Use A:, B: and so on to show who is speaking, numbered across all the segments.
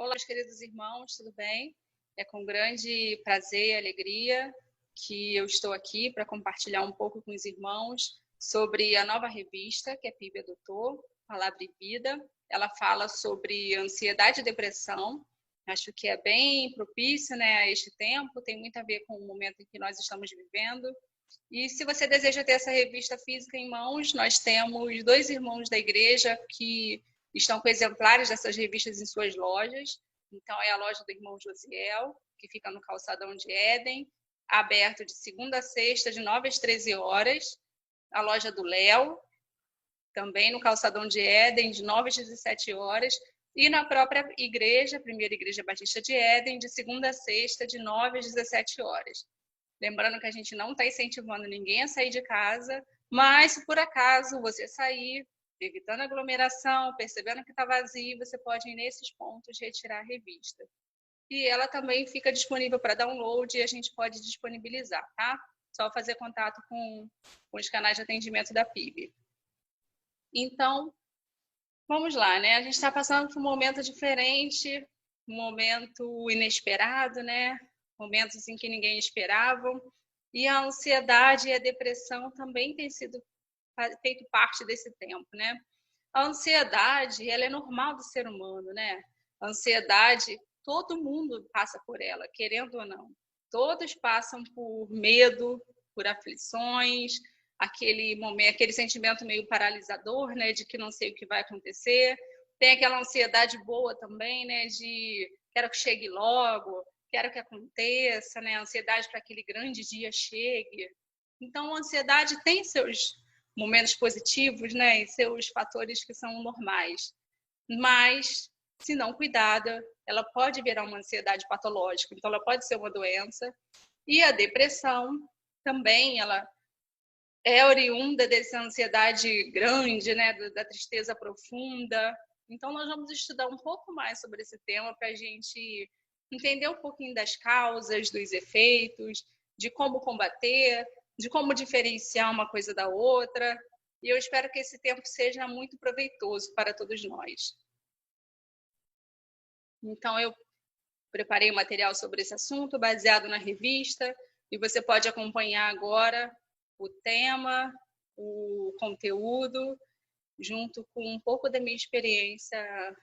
A: Olá, meus queridos irmãos, tudo bem? É com grande prazer e alegria que eu estou aqui para compartilhar um pouco com os irmãos sobre a nova revista, que é PIB Doutor, Palavra e Vida. Ela fala sobre ansiedade e depressão. Acho que é bem propício, né, a este tempo, tem muito a ver com o momento em que nós estamos vivendo. E se você deseja ter essa revista física em mãos, nós temos 2 irmãos da igreja que estão com exemplares dessas revistas em suas lojas. Então, é a loja do irmão Josiel, que fica no Calçadão de Éden, aberto de segunda a sexta, de 9 às 13 horas. A loja do Léo, também no Calçadão de Éden, de 9 às 17 horas. E na própria igreja, Primeira Igreja Batista de Éden, de segunda a sexta, de 9 às 17 horas. Lembrando que a gente não está incentivando ninguém a sair de casa, mas se por acaso você sair, evitando aglomeração, percebendo que está vazio, você pode ir nesses pontos retirar a revista. E ela também fica disponível para download e a gente pode disponibilizar, tá? Só fazer contato com os canais de atendimento da PIB. Então, vamos lá, né? A gente está passando por um momento diferente, um momento inesperado, né? Momentos em que ninguém esperava. E a ansiedade e a depressão também têm feito parte desse tempo, né? A ansiedade, ela é normal do ser humano, né? A ansiedade, todo mundo passa por ela, querendo ou não. Todos passam por medo, por aflições, aquele momento, aquele sentimento meio paralisador, né, de que não sei o que vai acontecer. Tem aquela ansiedade boa também, né, de quero que chegue logo, quero que aconteça, né, ansiedade para aquele grande dia chegue. Então, a ansiedade tem seus momentos positivos, né, e seus fatores que são normais. Mas, se não cuidada, ela pode virar uma ansiedade patológica. Então, ela pode ser uma doença. E a depressão também, ela é oriunda dessa ansiedade grande, né, da tristeza profunda. Então, nós vamos estudar um pouco mais sobre esse tema para a gente entender um pouquinho das causas, dos efeitos, de como combater, de como diferenciar uma coisa da outra. E eu espero que esse tempo seja muito proveitoso para todos nós. Então, eu preparei um material sobre esse assunto, baseado na revista, e você pode acompanhar agora o tema, o conteúdo, junto com um pouco da minha experiência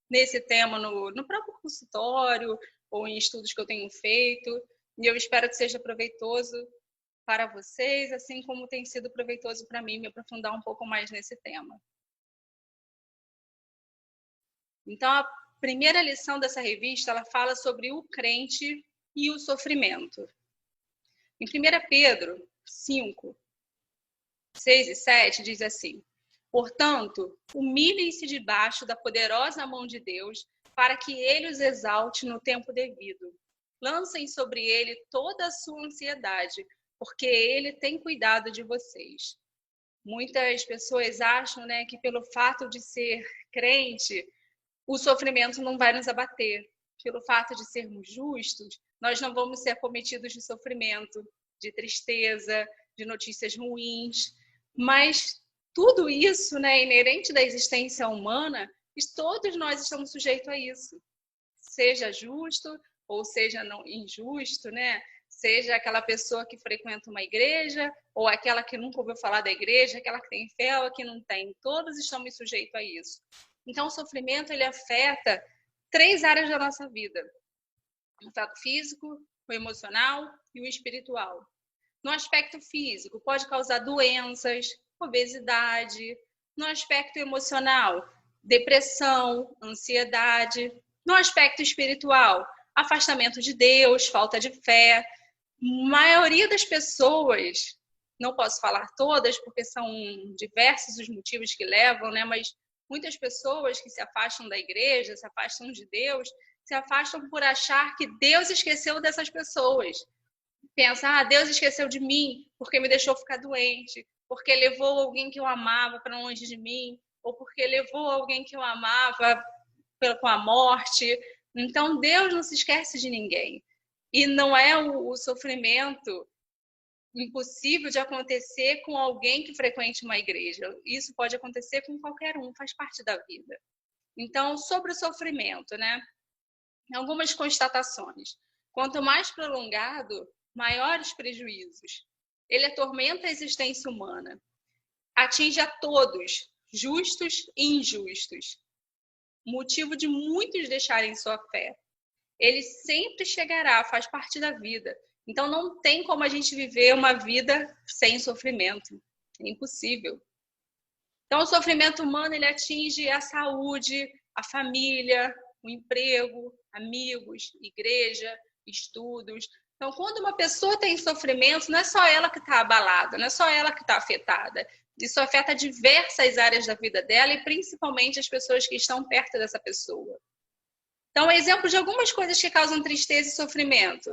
A: nesse tema no próprio consultório ou em estudos que eu tenho feito. E eu espero que seja proveitoso para vocês, assim como tem sido proveitoso para mim me aprofundar um pouco mais nesse tema. Então, a primeira lição dessa revista, ela fala sobre o crente e o sofrimento. Em 1 Pedro 5, 6 e 7, diz assim: portanto, humilhem-se debaixo da poderosa mão de Deus, para que ele os exalte no tempo devido. Lancem sobre ele toda a sua ansiedade, porque ele tem cuidado de vocês. Muitas pessoas acham, né, que pelo fato de ser crente, o sofrimento não vai nos abater. Pelo fato de sermos justos, nós não vamos ser acometidos de sofrimento, de tristeza, de notícias ruins. Mas tudo isso, né, inerente da existência humana, todos nós estamos sujeitos a isso. Seja justo ou seja não injusto, né? Seja aquela pessoa que frequenta uma igreja ou aquela que nunca ouviu falar da igreja, aquela que tem fé ou a que não tem. Todos estamos sujeitos a isso. Então, o sofrimento, ele afeta 3 áreas da nossa vida: o aspecto físico, o emocional e o espiritual. No aspecto físico, pode causar doenças, obesidade. No aspecto emocional, depressão, ansiedade. No aspecto espiritual, afastamento de Deus, falta de fé. A maioria das pessoas, não posso falar todas, porque são diversos os motivos que levam, né? Mas muitas pessoas que se afastam da igreja, se afastam de Deus, se afastam por achar que Deus esqueceu dessas pessoas. Pensa, Deus esqueceu de mim porque me deixou ficar doente, porque levou alguém que eu amava para longe de mim, ou porque levou alguém que eu amava com a morte. Então, Deus não se esquece de ninguém. E não é o sofrimento impossível de acontecer com alguém que frequente uma igreja. Isso pode acontecer com qualquer um, faz parte da vida. Então, sobre o sofrimento, né? Algumas constatações. Quanto mais prolongado, maiores prejuízos. Ele atormenta a existência humana. Atinge a todos, justos e injustos. Motivo de muitos deixarem sua fé. Ele sempre chegará, faz parte da vida. Então não tem como a gente viver uma vida sem sofrimento. É impossível. Então o sofrimento humano ele atinge a saúde, a família, o emprego, amigos, igreja, estudos. Então quando uma pessoa tem sofrimento, não é só ela que está abalada, não é só ela que está afetada. Isso afeta diversas áreas da vida dela e principalmente as pessoas que estão perto dessa pessoa. Então, exemplo de algumas coisas que causam tristeza e sofrimento.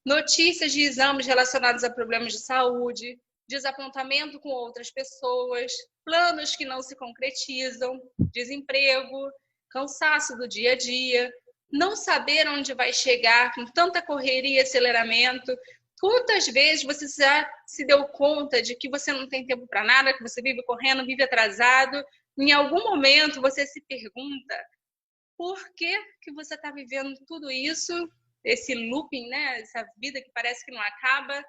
A: Notícias de exames relacionados a problemas de saúde, desapontamento com outras pessoas, planos que não se concretizam, desemprego, cansaço do dia a dia, não saber onde vai chegar com tanta correria e aceleramento. Quantas vezes você já se deu conta de que você não tem tempo para nada, que você vive correndo, vive atrasado? Em algum momento você se pergunta por que que você está vivendo tudo isso, esse looping, né? Essa vida que parece que não acaba,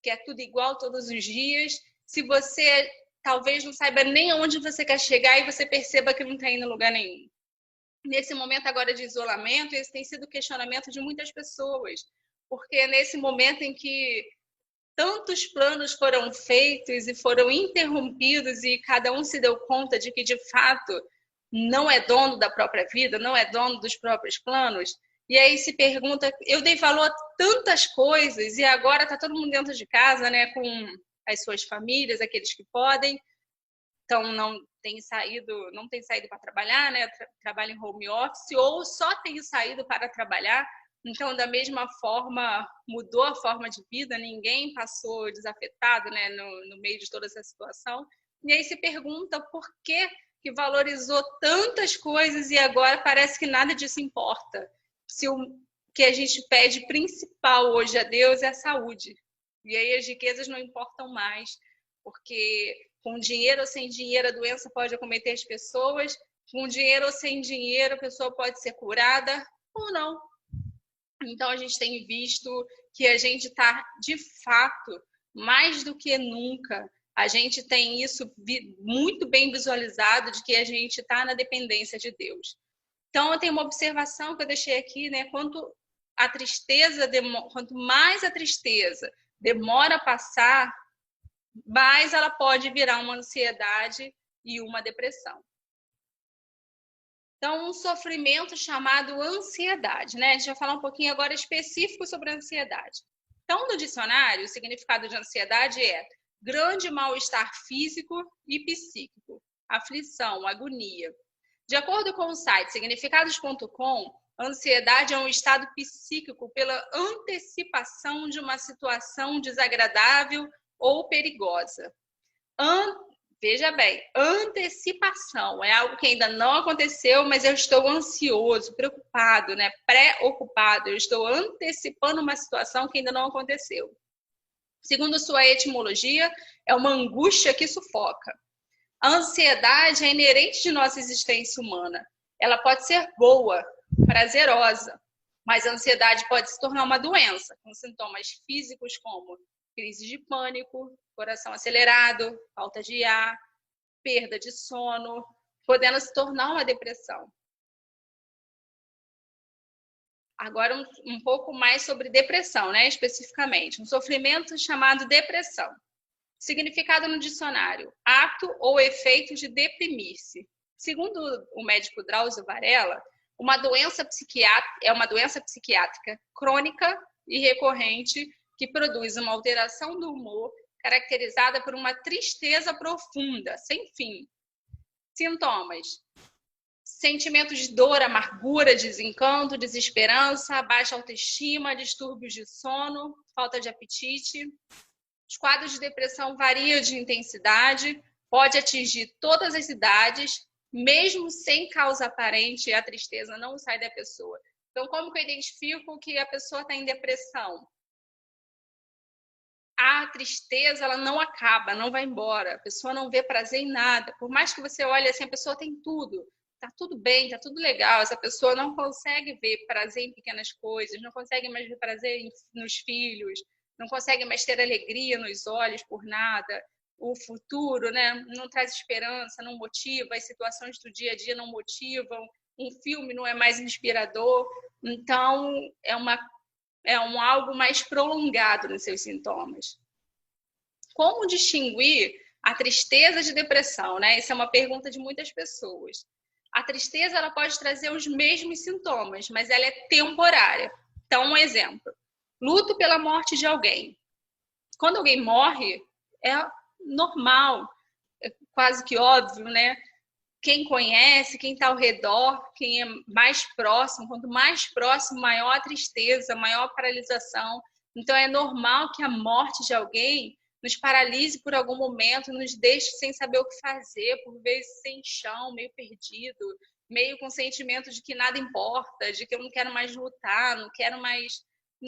A: que é tudo igual todos os dias, se você talvez não saiba nem onde você quer chegar e você perceba que não está indo a lugar nenhum. Nesse momento agora de isolamento, esse tem sido o questionamento de muitas pessoas, porque é nesse momento em que tantos planos foram feitos e foram interrompidos e cada um se deu conta de que, de fato, não é dono da própria vida, não é dono dos próprios planos. E aí se pergunta, eu dei valor a tantas coisas e agora está todo mundo dentro de casa, né, com as suas famílias, aqueles que podem, então não tem saído para trabalhar, né, trabalha em home office ou só tem saído para trabalhar. Então, da mesma forma, mudou a forma de vida, ninguém passou desafetado, né, no meio de toda essa situação. E aí se pergunta por que valorizou tantas coisas e agora parece que nada disso importa. Se o que a gente pede principal hoje a Deus é a saúde. E aí as riquezas não importam mais, porque com dinheiro ou sem dinheiro a doença pode acometer as pessoas, com dinheiro ou sem dinheiro a pessoa pode ser curada ou não. Então a gente tem visto que a gente está, de fato, mais do que nunca, a gente tem isso muito bem visualizado de que a gente está na dependência de Deus. Então eu tenho uma observação que eu deixei aqui, né? Quanto mais a tristeza demora a passar, mais ela pode virar uma ansiedade e uma depressão. Então, um sofrimento chamado ansiedade, né? A gente vai falar um pouquinho agora específico sobre a ansiedade. Então, no dicionário, o significado de ansiedade é grande mal-estar físico e psíquico, aflição, agonia. De acordo com o site significados.com, ansiedade é um estado psíquico pela antecipação de uma situação desagradável ou perigosa. Veja bem, antecipação é algo que ainda não aconteceu, mas eu estou ansioso, preocupado, né? Preocupado. Eu estou antecipando uma situação que ainda não aconteceu. Segundo sua etimologia, é uma angústia que sufoca. A ansiedade é inerente de nossa existência humana. Ela pode ser boa, prazerosa, mas a ansiedade pode se tornar uma doença, com sintomas físicos como crise de pânico, coração acelerado, falta de ar, perda de sono, podendo se tornar uma depressão. Agora, um pouco mais sobre depressão, né? Especificamente. Um sofrimento chamado depressão. Significado no dicionário: ato ou efeito de deprimir-se. Segundo o médico Drauzio Varela, é uma doença psiquiátrica crônica e recorrente que produz uma alteração do humor caracterizada por uma tristeza profunda, sem fim. Sintomas: sentimentos de dor, amargura, desencanto, desesperança, baixa autoestima, distúrbios de sono, falta de apetite. Os quadros de depressão variam de intensidade, pode atingir todas as idades, mesmo sem causa aparente, a tristeza não sai da pessoa. Então, como que eu identifico que a pessoa está em depressão? A tristeza, ela não acaba, não vai embora. A pessoa não vê prazer em nada. Por mais que você olhe assim, a pessoa tem tudo. tá tudo bem, tá tudo legal, essa pessoa não consegue ver prazer em pequenas coisas, não consegue mais ver prazer nos filhos, não consegue mais ter alegria nos olhos por nada, o futuro, né, não traz esperança, não motiva, as situações do dia a dia não motivam, um filme não é mais inspirador, então é algo mais prolongado nos seus sintomas. Como distinguir a tristeza de depressão, né? Essa é uma pergunta de muitas pessoas. A tristeza ela pode trazer os mesmos sintomas, mas ela é temporária. Então, um exemplo: luto pela morte de alguém. Quando alguém morre, é normal, é quase que óbvio, né? Quem conhece, quem está ao redor, quem é mais próximo, quanto mais próximo, maior a tristeza, maior a paralisação. Então, é normal que a morte de alguém nos paralise por algum momento, nos deixe sem saber o que fazer, por vezes sem chão, meio perdido, meio com sentimento de que nada importa, de que eu não quero mais lutar, não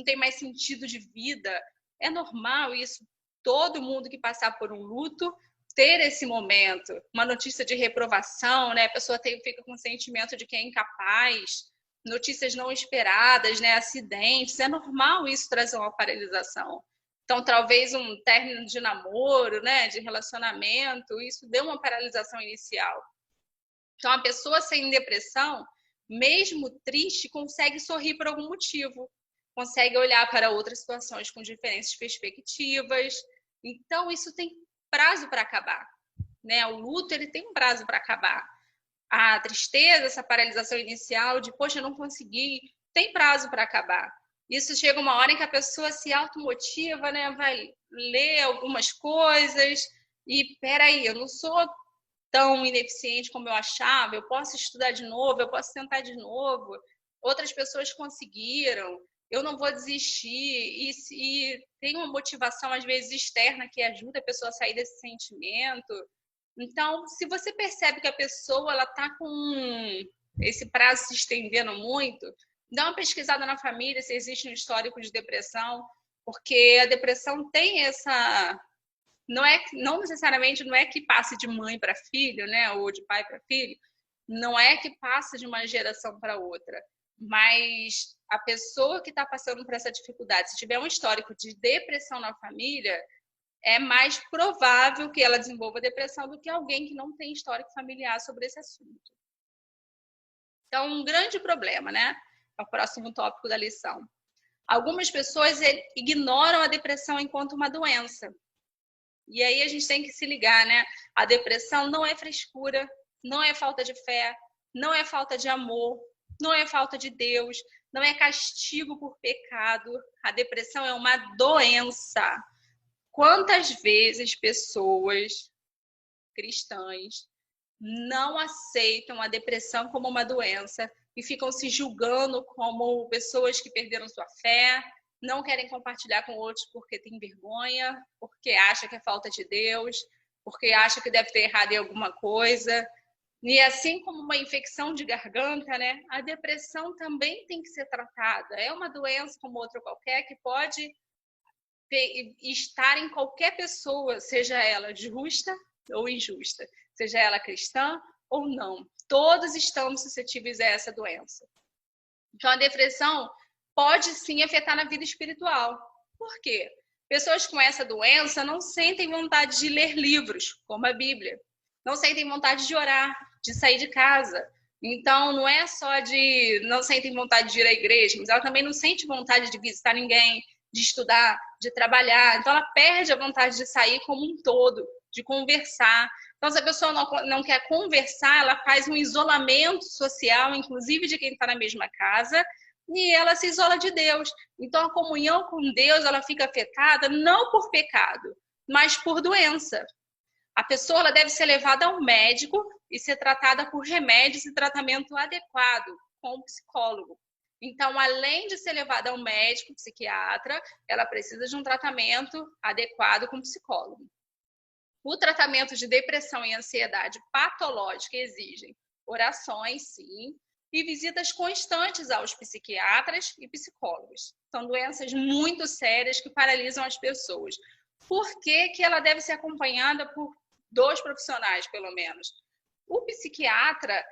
A: tem mais sentido de vida. É normal isso. Todo mundo que passar por um luto ter esse momento, uma notícia de reprovação, né? A pessoa fica com o sentimento de que é incapaz, notícias não esperadas, né? Acidentes, é normal isso trazer uma paralisação. Então, talvez um término de namoro, né? De relacionamento, isso deu uma paralisação inicial. Então, a pessoa sem depressão, mesmo triste, consegue sorrir por algum motivo, consegue olhar para outras situações com diferentes perspectivas. Então, isso tem prazo para acabar, né? O luto ele tem um prazo para acabar. A tristeza, essa paralisação inicial de poxa, eu não consegui, tem prazo para acabar. Isso chega uma hora em que a pessoa se automotiva, né? Vai ler algumas coisas e peraí, eu não sou tão ineficiente como eu achava, eu posso estudar de novo, eu posso tentar de novo. Outras pessoas conseguiram, eu não vou desistir, e tem uma motivação, às vezes, externa que ajuda a pessoa a sair desse sentimento. Então, se você percebe que a pessoa ela está com esse prazo se estendendo muito, dá uma pesquisada na família se existe um histórico de depressão, porque a depressão tem essa... Não necessariamente não é que passe de mãe para filho, né, ou de pai para filho, não é que passa de uma geração para outra, mas a pessoa que está passando por essa dificuldade, se tiver um histórico de depressão na família, é mais provável que ela desenvolva depressão do que alguém que não tem histórico familiar sobre esse assunto. Então, um grande problema, né? É o próximo tópico da lição. Algumas pessoas ignoram a depressão enquanto uma doença. E aí a gente tem que se ligar, né? A depressão não é frescura, não é falta de fé, não é falta de amor, não é falta de Deus, não é castigo por pecado. A depressão é uma doença. Quantas vezes pessoas cristãs não aceitam a depressão como uma doença e ficam se julgando como pessoas que perderam sua fé, não querem compartilhar com outros porque tem vergonha, porque acha que é falta de Deus, porque acha que deve ter errado em alguma coisa. E assim como uma infecção de garganta, né, a depressão também tem que ser tratada. É uma doença como outra qualquer que pode estar em qualquer pessoa, seja ela justa ou injusta, seja ela cristã ou não. Todos estamos suscetíveis a essa doença. Então, a depressão pode sim afetar na vida espiritual. Por quê? Pessoas com essa doença não sentem vontade de ler livros, como a Bíblia. Não sentem vontade de orar, de sair de casa. Então, não é só de não sentem vontade de ir à igreja, mas ela também não sente vontade de visitar ninguém, de estudar, de trabalhar. Então, ela perde a vontade de sair como um todo, de conversar. Então, se a pessoa não quer conversar, ela faz um isolamento social, inclusive de quem está na mesma casa, e ela se isola de Deus. Então, a comunhão com Deus ela fica afetada não por pecado, mas por doença. A pessoa ela deve ser levada ao médico e ser tratada por remédios e tratamento adequado com o psicólogo. Então, além de ser levada ao médico, psiquiatra, ela precisa de um tratamento adequado com psicólogo. O tratamento de depressão e ansiedade patológica exigem orações, sim, e visitas constantes aos psiquiatras e psicólogos. São doenças muito sérias que paralisam as pessoas. Por que que ela deve ser acompanhada por 2 profissionais, pelo menos? O psiquiatra,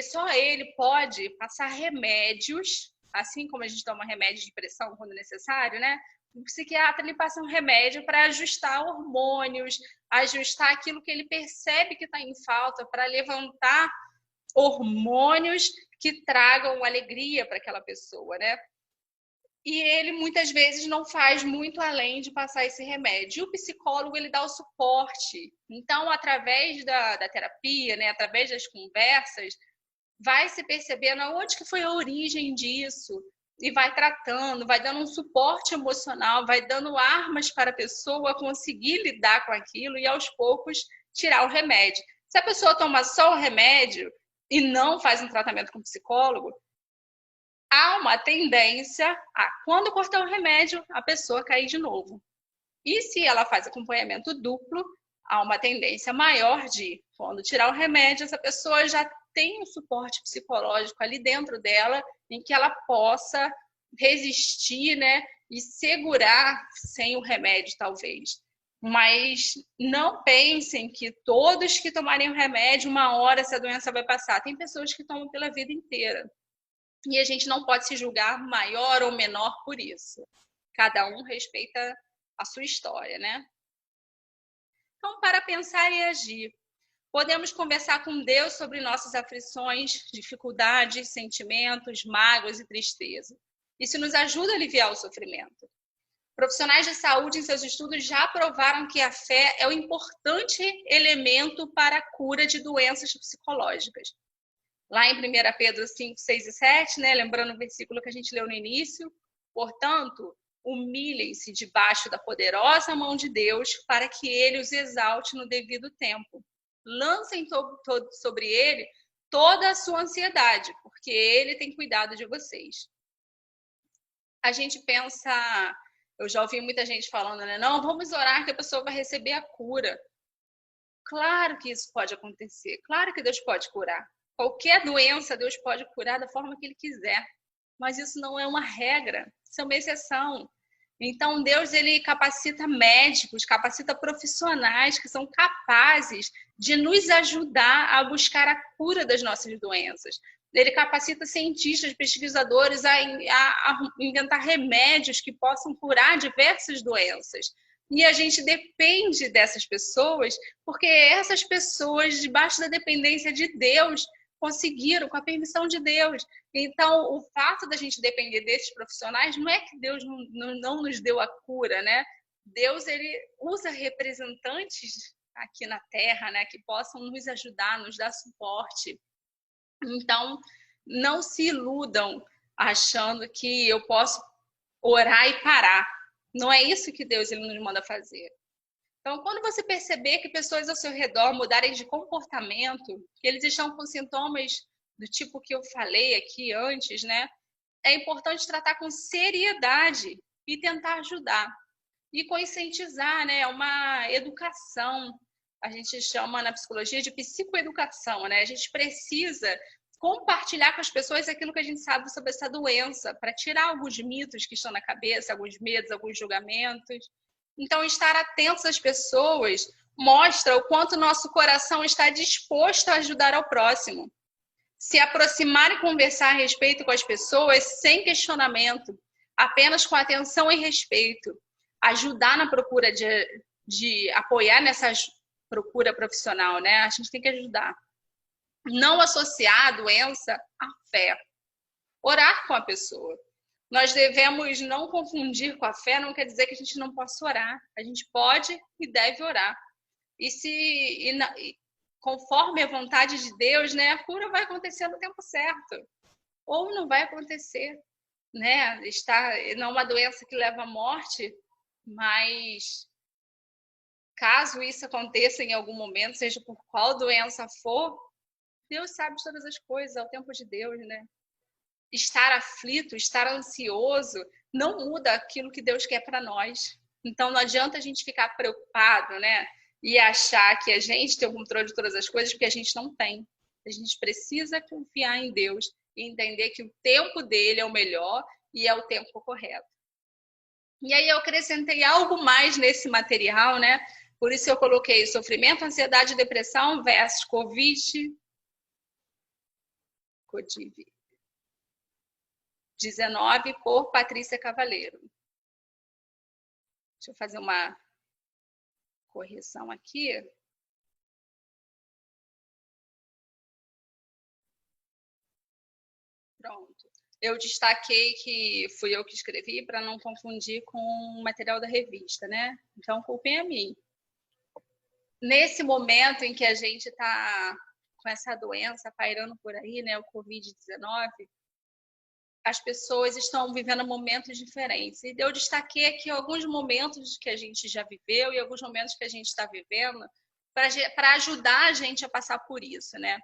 A: só ele pode passar remédios, assim como a gente toma remédio de pressão quando necessário, né? O psiquiatra ele passa um remédio para ajustar hormônios, ajustar aquilo que ele percebe que está em falta, para levantar hormônios que tragam alegria para aquela pessoa, né? E ele muitas vezes não faz muito além de passar esse remédio. E o psicólogo ele dá o suporte. Então, através da terapia, né, através das conversas, vai se percebendo onde que foi a origem disso e vai tratando, vai dando um suporte emocional, vai dando armas para a pessoa conseguir lidar com aquilo e aos poucos tirar o remédio. Se a pessoa toma só o remédio e não faz um tratamento com psicólogo, há uma tendência a, quando cortar o remédio, a pessoa cair de novo. E se ela faz acompanhamento duplo, há uma tendência maior de, quando tirar o remédio, essa pessoa já tem um suporte psicológico ali dentro dela, em que ela possa resistir, né, e segurar sem o remédio, talvez. Mas não pensem que todos que tomarem o remédio, uma hora essa doença vai passar. Tem pessoas que tomam pela vida inteira. E a gente não pode se julgar maior ou menor por isso. Cada um respeita a sua história, né? Então, para pensar e agir, podemos conversar com Deus sobre nossas aflições, dificuldades, sentimentos, mágoas e tristeza. Isso nos ajuda a aliviar o sofrimento. Profissionais de saúde, em seus estudos, já provaram que a fé é um importante elemento para a cura de doenças psicológicas. Lá em 1 Pedro 5, 6 e 7, né, lembrando o versículo que a gente leu no início, portanto, humilhem-se debaixo da poderosa mão de Deus para que ele os exalte no devido tempo. Lancem sobre ele toda a sua ansiedade, porque ele tem cuidado de vocês. A gente pensa, eu já ouvi muita gente falando, né? Não, vamos orar que a pessoa vai receber a cura. Claro que isso pode acontecer, claro que Deus pode curar. Qualquer doença Deus pode curar da forma que ele quiser, mas isso não é uma regra, isso é uma exceção. Então Deus ele capacita médicos, capacita profissionais que são capazes de nos ajudar a buscar a cura das nossas doenças. Ele capacita cientistas, pesquisadores a inventar remédios que possam curar diversas doenças. E a gente depende dessas pessoas, porque essas pessoas, debaixo da dependência de Deus, conseguiram, com a permissão de Deus. Então, o fato da gente depender desses profissionais não é que Deus não nos deu a cura, né? Deus, ele usa representantes aqui na Terra, né, que possam nos ajudar, nos dar suporte. Então, não se iludam achando que eu posso orar e parar. Não é isso que Deus ele nos manda fazer. Então, quando você perceber que pessoas ao seu redor mudarem de comportamento, que eles estão com sintomas do tipo que eu falei aqui antes, né? É importante tratar com seriedade e tentar ajudar. E conscientizar, né? Uma educação. A gente chama na psicologia de psicoeducação, né? A gente precisa compartilhar com as pessoas aquilo que a gente sabe sobre essa doença, para tirar alguns mitos que estão na cabeça, alguns medos, alguns julgamentos. Então, estar atentos às pessoas mostra o quanto nosso coração está disposto a ajudar ao próximo. Se aproximar e conversar a respeito com as pessoas sem questionamento, apenas com atenção e respeito. Ajudar na procura de apoiar nessa procura profissional, né? A gente tem que ajudar. Não associar a doença à fé. Orar com a pessoa. Nós devemos não confundir com a fé, não quer dizer que a gente não possa orar. A gente pode e deve orar. Conforme a vontade de Deus, né, a cura vai acontecer no tempo certo. Ou não vai acontecer. Né? Não é uma doença que leva à morte, mas caso isso aconteça em algum momento, seja por qual doença for, Deus sabe de todas as coisas, é o tempo de Deus, né? Estar aflito, estar ansioso, não muda aquilo que Deus quer para nós. Então, não adianta a gente ficar preocupado, né? E achar que a gente tem o controle de todas as coisas, porque a gente não tem. A gente precisa confiar em Deus e entender que o tempo dele é o melhor e é o tempo correto. E aí eu acrescentei algo mais nesse material, né? Por isso eu coloquei sofrimento, ansiedade e depressão versus Covid, Covid-19 por Patrícia Cavaleiro. Deixa eu fazer uma correção aqui. Pronto. Eu destaquei que fui eu que escrevi para não confundir com o material da revista, né? Então, culpem a mim. Nesse momento em que a gente está com essa doença pairando por aí, né, o Covid-19, as pessoas estão vivendo momentos diferentes. E eu destaquei aqui alguns momentos que a gente já viveu e alguns momentos que a gente está vivendo para ajudar a gente a passar por isso, né?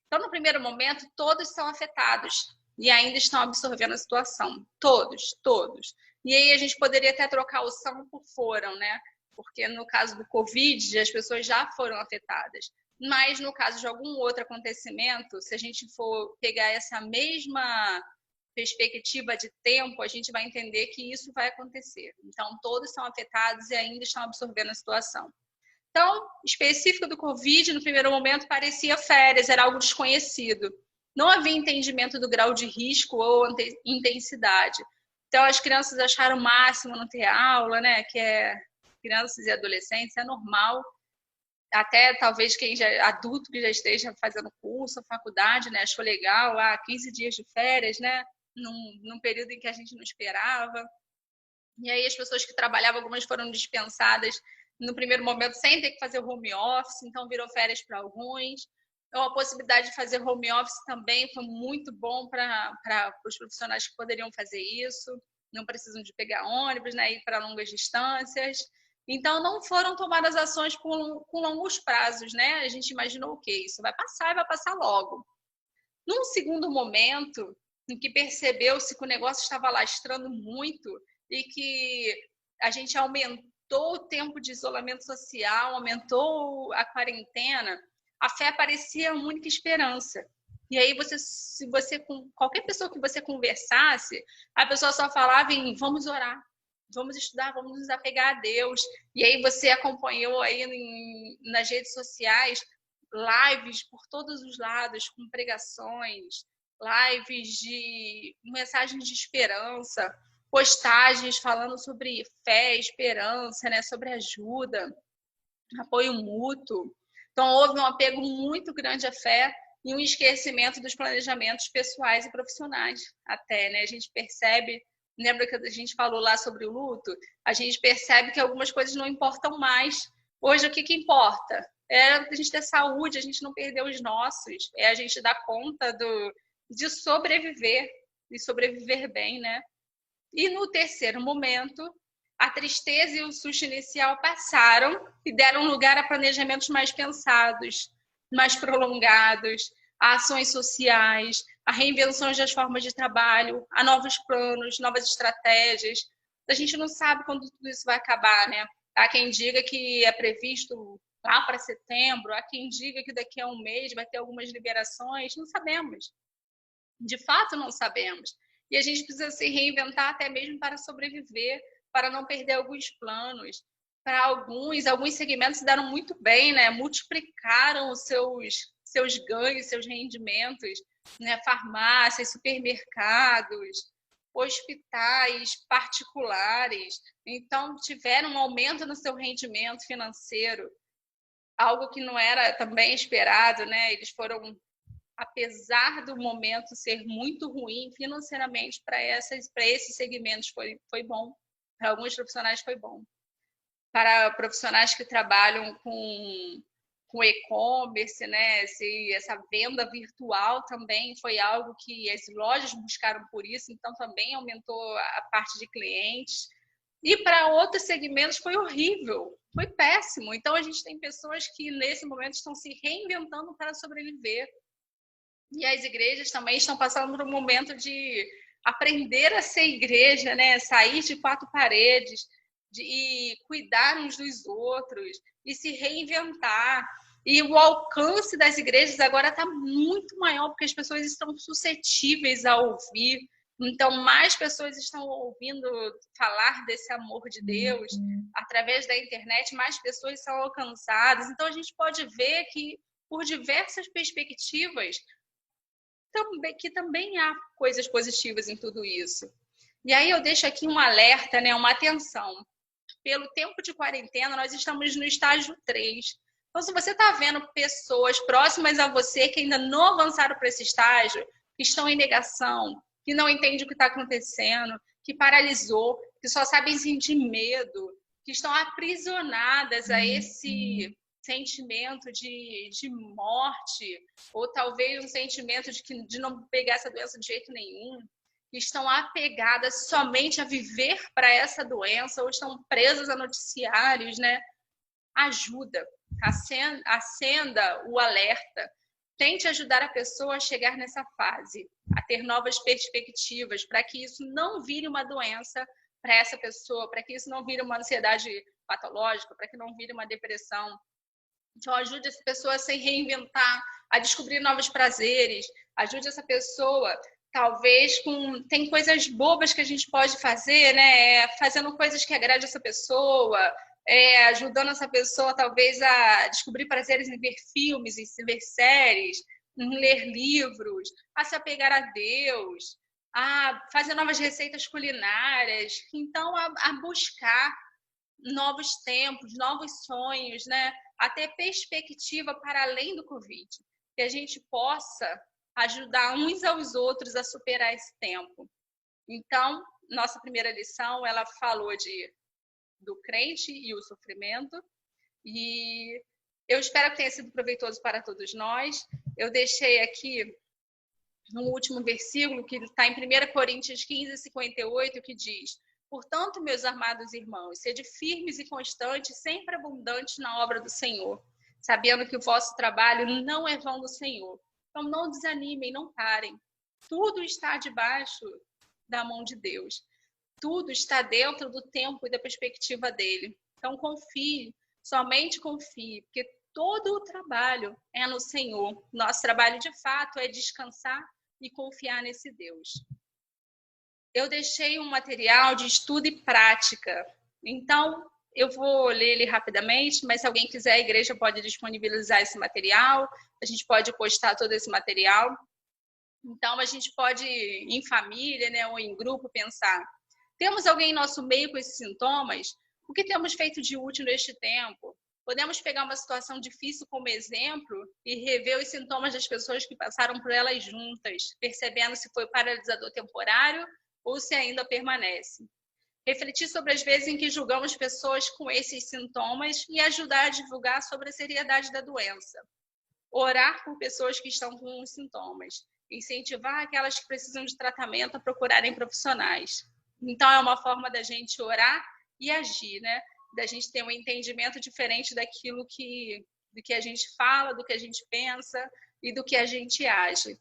A: Então, no primeiro momento, todos são afetados e ainda estão absorvendo a situação. Todos, todos. E aí a gente poderia até trocar o são por foram, né? Porque no caso do Covid, as pessoas já foram afetadas. Mas no caso de algum outro acontecimento, se a gente for pegar essa mesma perspectiva de tempo, a gente vai entender que isso vai acontecer. Então, todos são afetados e ainda estão absorvendo a situação. Então, específico do Covid, no primeiro momento, parecia férias, era algo desconhecido. Não havia entendimento do grau de risco ou intensidade. Então, as crianças acharam o máximo não ter aula, né? Que é crianças e adolescentes, é normal. Até talvez quem já adulto que já esteja fazendo curso, faculdade, né? Achou legal, 15 dias de férias, né? Num período em que a gente não esperava. E aí as pessoas que trabalhavam, algumas foram dispensadas no primeiro momento sem ter que fazer home office, então virou férias para alguns. Então, a possibilidade de fazer home office também foi muito bom para os profissionais que poderiam fazer isso, não precisam de pegar ônibus, né, ir para longas distâncias. Então, não foram tomadas ações com longos prazos, né? A gente imaginou o quê? Isso vai passar e vai passar logo. Num segundo momento, em que percebeu-se que o negócio estava lastrando muito e que a gente aumentou o tempo de isolamento social, aumentou a quarentena, a fé parecia a única esperança. E aí, se você com qualquer pessoa que você conversasse, a pessoa só falava em vamos orar, vamos estudar, vamos nos apegar a Deus. E aí você acompanhou aí nas redes sociais lives por todos os lados, com pregações, lives de mensagens de esperança, postagens falando sobre fé, esperança, né, sobre ajuda, apoio mútuo. Então, houve um apego muito grande à fé e um esquecimento dos planejamentos pessoais e profissionais. Até, né, a gente percebe, lembra que a gente falou lá sobre o luto? A gente percebe que algumas coisas não importam mais. Hoje, o que importa? É a gente ter saúde, a gente não perder os nossos, é a gente dar conta de sobreviver, e sobreviver bem, né? E no terceiro momento, a tristeza e o susto inicial passaram e deram lugar a planejamentos mais pensados, mais prolongados, a ações sociais, a reinvenções das formas de trabalho, a novos planos, novas estratégias. A gente não sabe quando tudo isso vai acabar, né? Há quem diga que é previsto lá para setembro, há quem diga que daqui a um mês vai ter algumas liberações, não sabemos. De fato, não sabemos. E a gente precisa se reinventar até mesmo para sobreviver, para não perder alguns planos. Para alguns segmentos se deram muito bem, né? Multiplicaram os seus ganhos, seus rendimentos, né? Farmácias, supermercados, hospitais particulares. Então, tiveram um aumento no seu rendimento financeiro, algo que não era também esperado, né? Eles foram, apesar do momento ser muito ruim financeiramente para esses segmentos, foi bom. Para alguns profissionais foi bom. Para profissionais que trabalham com e-commerce, né? Essa venda virtual também foi algo que as lojas buscaram por isso, então também aumentou a parte de clientes. E para outros segmentos foi horrível, foi péssimo. Então a gente tem pessoas que nesse momento estão se reinventando para sobreviver. E as igrejas também estão passando por um momento de aprender a ser igreja, né? Sair de quatro paredes, e cuidar uns dos outros, e se reinventar. E o alcance das igrejas agora está muito maior, porque as pessoas estão suscetíveis a ouvir. Então, mais pessoas estão ouvindo falar desse amor de Deus. Através da internet, mais pessoas são alcançadas. Então, a gente pode ver que, por diversas perspectivas, também há coisas positivas em tudo isso. E aí eu deixo aqui um alerta, né, uma atenção. Pelo tempo de quarentena, nós estamos no estágio 3. Então, se você está vendo pessoas próximas a você que ainda não avançaram para esse estágio, que estão em negação, que não entendem o que está acontecendo, que paralisou, que só sabem sentir medo, que estão aprisionadas a esse sentimento de morte, ou talvez um sentimento de não pegar essa doença de jeito nenhum, que estão apegadas somente a viver para essa doença, ou estão presas a noticiários, né? Ajuda, acenda o alerta, tente ajudar a pessoa a chegar nessa fase, a ter novas perspectivas, para que isso não vire uma doença para essa pessoa, para que isso não vire uma ansiedade patológica, para que não vire uma depressão. Então, ajude essa pessoa a se reinventar, a descobrir novos prazeres, ajude essa pessoa, talvez, tem coisas bobas que a gente pode fazer, né? Fazendo coisas que agradem essa pessoa, ajudando essa pessoa, talvez, a descobrir prazeres em ver filmes, em ver séries, em ler livros, a se apegar a Deus, a fazer novas receitas culinárias. Então, a buscar novos tempos, novos sonhos, né? A ter perspectiva para além do Covid. Que a gente possa ajudar uns aos outros a superar esse tempo. Então, nossa primeira lição, ela falou do crente e o sofrimento. E eu espero que tenha sido proveitoso para todos nós. Eu deixei aqui no último versículo, que está em 1 Coríntios 15, 58, que diz: portanto, meus amados irmãos, sede firmes e constantes, sempre abundantes na obra do Senhor, sabendo que o vosso trabalho não é vão do Senhor. Então, não desanimem, não parem. Tudo está debaixo da mão de Deus. Tudo está dentro do tempo e da perspectiva dele. Então, confie, somente confie, porque todo o trabalho é no Senhor. Nosso trabalho, de fato, é descansar e confiar nesse Deus. Eu deixei um material de estudo e prática. Então, eu vou ler ele rapidamente, mas se alguém quiser, a igreja pode disponibilizar esse material, a gente pode postar todo esse material. Então, a gente pode, em família, né, ou em grupo, pensar: temos alguém em nosso meio com esses sintomas? O que temos feito de útil neste tempo? Podemos pegar uma situação difícil como exemplo e rever os sintomas das pessoas que passaram por elas juntas, percebendo se foi paralisador temporário ou se ainda permanece. Refletir sobre as vezes em que julgamos pessoas com esses sintomas e ajudar a divulgar sobre a seriedade da doença. Orar por pessoas que estão com os sintomas. Incentivar aquelas que precisam de tratamento a procurarem profissionais. Então, é uma forma da gente orar e agir, né? Da gente ter um entendimento diferente do que a gente fala, do que a gente pensa e do que a gente age.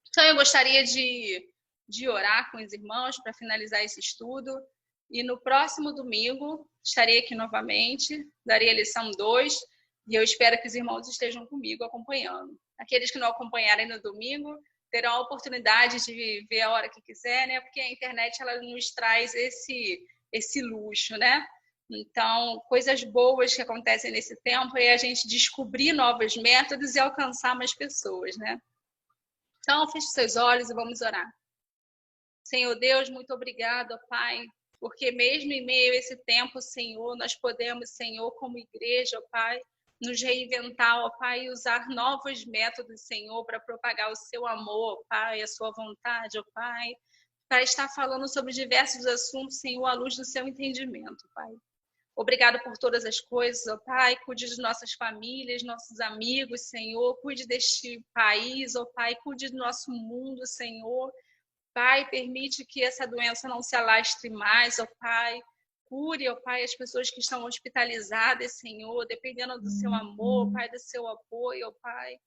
A: Então, eu gostaria de orar com os irmãos para finalizar esse estudo. E no próximo domingo, estarei aqui novamente, darei a lição 2, e eu espero que os irmãos estejam comigo acompanhando. Aqueles que não acompanharem no domingo terão a oportunidade de ver a hora que quiser, né? Porque a internet ela nos traz esse luxo, né? Então, coisas boas que acontecem nesse tempo é a gente descobrir novos métodos e alcançar mais pessoas, né? Então, feche seus olhos e vamos orar. Senhor Deus, muito obrigado, Pai, porque mesmo em meio a esse tempo, Senhor, nós podemos, Senhor, como igreja, Pai, nos reinventar, ó Pai, e usar novos métodos, Senhor, para propagar o seu amor, Pai, a sua vontade, ó Pai, para estar falando sobre diversos assuntos, Senhor, à luz do seu entendimento, Pai. Obrigado por todas as coisas, ó Pai, cuide de nossas famílias, nossos amigos, Senhor, cuide deste país, ó Pai, cuide do nosso mundo, Senhor. Pai, permite que essa doença não se alastre mais, ó Pai. Cure, ó Pai, as pessoas que estão hospitalizadas, Senhor, dependendo do seu amor, Pai, do seu apoio, ó Pai.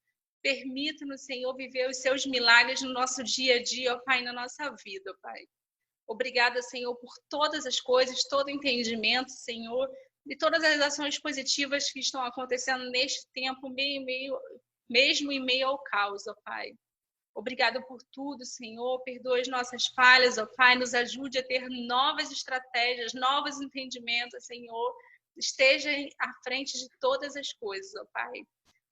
A: Permita-nos, Senhor, viver os seus milagres no nosso dia a dia, ó Pai, na nossa vida, ó Pai. Obrigada, Senhor, por todas as coisas, todo o entendimento, Senhor, e todas as ações positivas que estão acontecendo neste tempo, mesmo em meio ao caos, ó Pai. Obrigada por tudo, Senhor. Perdoe as nossas falhas, ó Pai. Nos ajude a ter novas estratégias, novos entendimentos, Senhor. Esteja à frente de todas as coisas, ó Pai.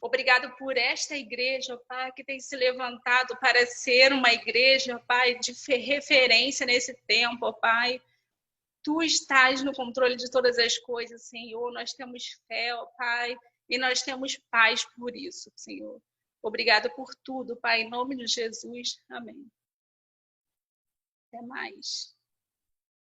A: Obrigado por esta igreja, Pai, que tem se levantado para ser uma igreja, Pai, de referência nesse tempo, Pai. Tu estás no controle de todas as coisas, Senhor. Nós temos fé, ó Pai, e nós temos paz por isso, Senhor. Obrigada por tudo, Pai, em nome de Jesus. Amém. Até mais.